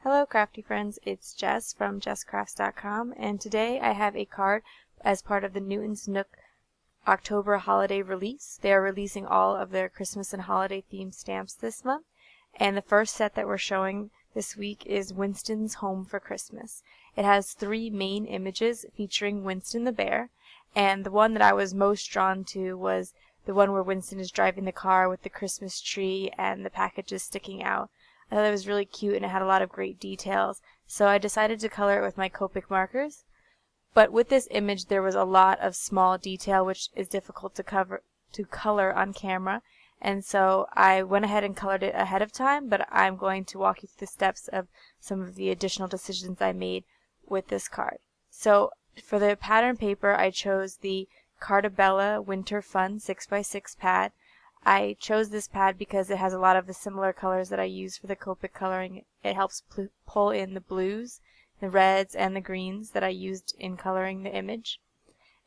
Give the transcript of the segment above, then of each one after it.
Hello crafty friends, it's Jess from jesscrafts.com, and today I have a card as part of the Newton's Nook October holiday release. They are releasing all of their Christmas and holiday themed stamps this month, and the first set that we're showing this week is Winston's Home for Christmas. It has 3 main images featuring Winston the bear, and the one that I was most drawn to was the one where Winston is driving the car with the Christmas tree and the packages sticking out. I thought it was really cute and it had a lot of great details, so I decided to color it with my Copic markers. But with this image there was a lot of small detail which is difficult to color on camera, and so I went ahead and colored it ahead of time, but I'm going to walk you through the steps of some of the additional decisions I made with this card. So for the pattern paper I chose the Cartabella Winter Fun 6x6 pad. I chose this pad because it has a lot of the similar colors that I use for the Copic coloring. It helps pull in the blues, the reds, and the greens that I used in coloring the image.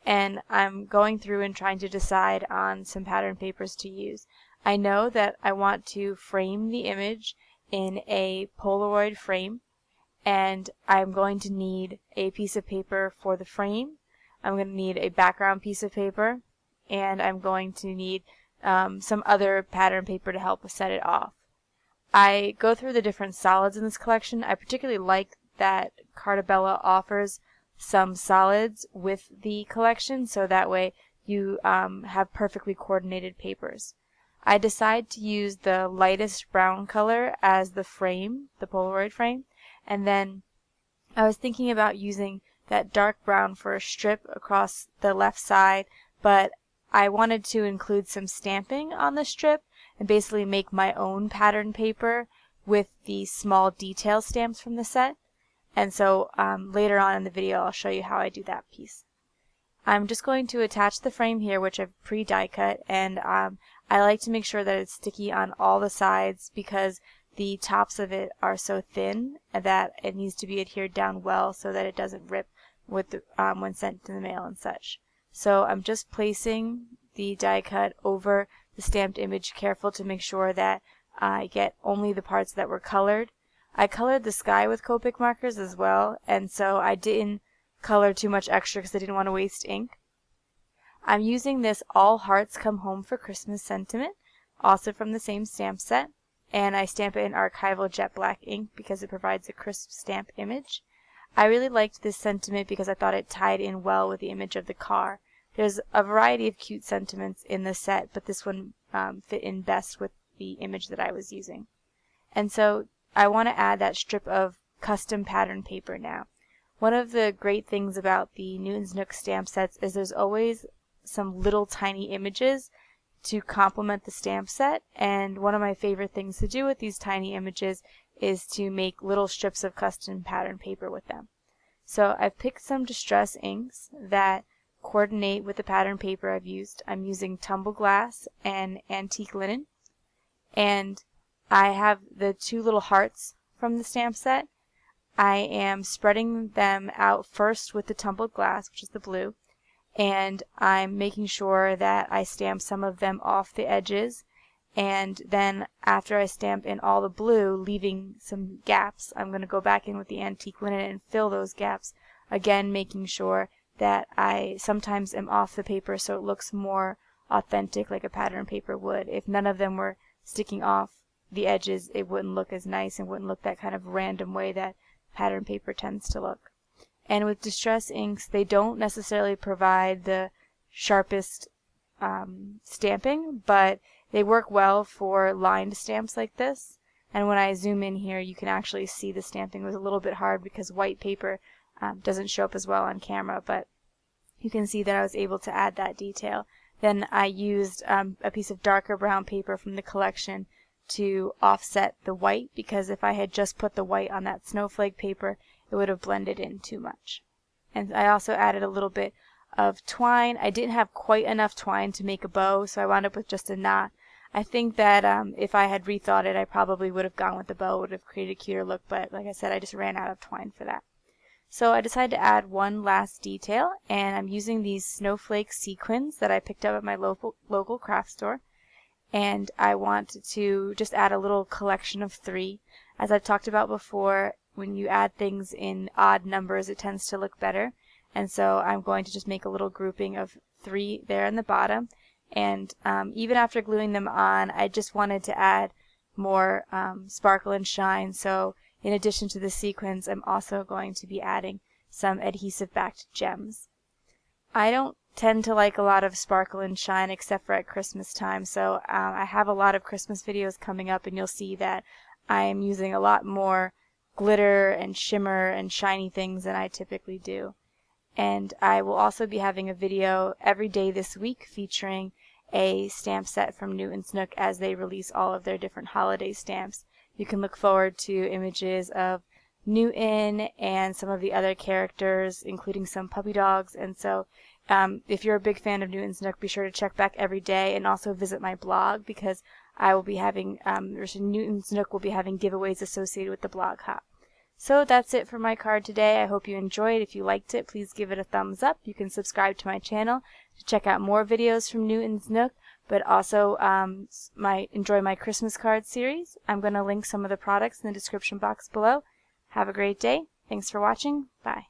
And I'm going through and trying to decide on some pattern papers to use. I know that I want to frame the image in a Polaroid frame, and I'm going to need a piece of paper for the frame. I'm going to need a background piece of paper, and I'm going to need some other pattern paper to help set it off. I go through the different solids in this collection. I particularly like that Cartabella offers some solids with the collection, so that way you have perfectly coordinated papers. I decide to use the lightest brown color as the frame, the Polaroid frame, and then I was thinking about using that dark brown for a strip across the left side, but I wanted to include some stamping on the strip and basically make my own pattern paper with the small detail stamps from the set. And so later on in the video I'll show you how I do that piece. I'm just going to attach the frame here, which I've pre-die cut, and I like to make sure that it's sticky on all the sides because the tops of it are so thin that it needs to be adhered down well so that it doesn't rip with when sent to the mail and such. So I'm just placing the die cut over the stamped image, careful to make sure that I get only the parts that were colored. I colored the sky with Copic markers as well, and so I didn't color too much extra because I didn't want to waste ink. I'm using this All Hearts Come Home for Christmas sentiment, also from the same stamp set, and I stamp it in archival jet black ink because it provides a crisp stamp image. I really liked this sentiment because I thought it tied in well with the image of the car. There's a variety of cute sentiments in the set, but this one fit in best with the image that I was using. And so I want to add that strip of custom pattern paper now. One of the great things about the Newton's Nook stamp sets is there's always some little tiny images to complement the stamp set, and one of my favorite things to do with these tiny images is to make little strips of custom pattern paper with them. So I've picked some distress inks that coordinate with the pattern paper I've used. I'm using tumble glass and antique linen, and I have the 2 little hearts from the stamp set. I am spreading them out first with the tumbled glass, which is the blue, and I'm making sure that I stamp some of them off the edges, and then after I stamp in all the blue, leaving some gaps, I'm going to go back in with the antique linen and fill those gaps, again making sure that I sometimes am off the paper so it looks more authentic like a pattern paper would. If none of them were sticking off the edges, it wouldn't look as nice and wouldn't look that kind of random way that pattern paper tends to look. And with distress inks, they don't necessarily provide the sharpest stamping, but they work well for lined stamps like this. And when I zoom in here, you can actually see the stamping was a little bit hard because white paper doesn't show up as well on camera, but you can see that I was able to add that detail. Then I used a piece of darker brown paper from the collection to offset the white, because if I had just put the white on that snowflake paper, it would have blended in too much. And I also added a little bit of twine. I didn't have quite enough twine to make a bow, so I wound up with just a knot. I think that if I had rethought it, I probably would have gone with the bow. It would have created a cuter look, but like I said, I just ran out of twine for that. So I decided to add one last detail, and I'm using these snowflake sequins that I picked up at my local craft store. And I want to just add a little collection of 3. As I've talked about before, when you add things in odd numbers, it tends to look better. And so I'm going to just make a little grouping of 3 there in the bottom. And even after gluing them on, I just wanted to add more sparkle and shine. So in addition to the sequins, I'm also going to be adding some adhesive backed gems. I don't tend to like a lot of sparkle and shine except for at Christmas time, so I have a lot of Christmas videos coming up, and you'll see that I am using a lot more glitter and shimmer and shiny things than I typically do. And I will also be having a video every day this week featuring a stamp set from Newton's Nook as they release all of their different holiday stamps. You can look forward to images of Newton and some of the other characters, including some puppy dogs. And so if you're a big fan of Newton's Nook, be sure to check back every day and also visit my blog, because I will be having, Newton's Nook will be having giveaways associated with the blog hop. So that's it for my card today. I hope you enjoyed. If you liked it, please give it a thumbs up. You can subscribe to my channel to check out more videos from Newton's Nook, but also enjoy my Christmas card series. I'm going to link some of the products in the description box below. Have a great day. Thanks for watching. Bye.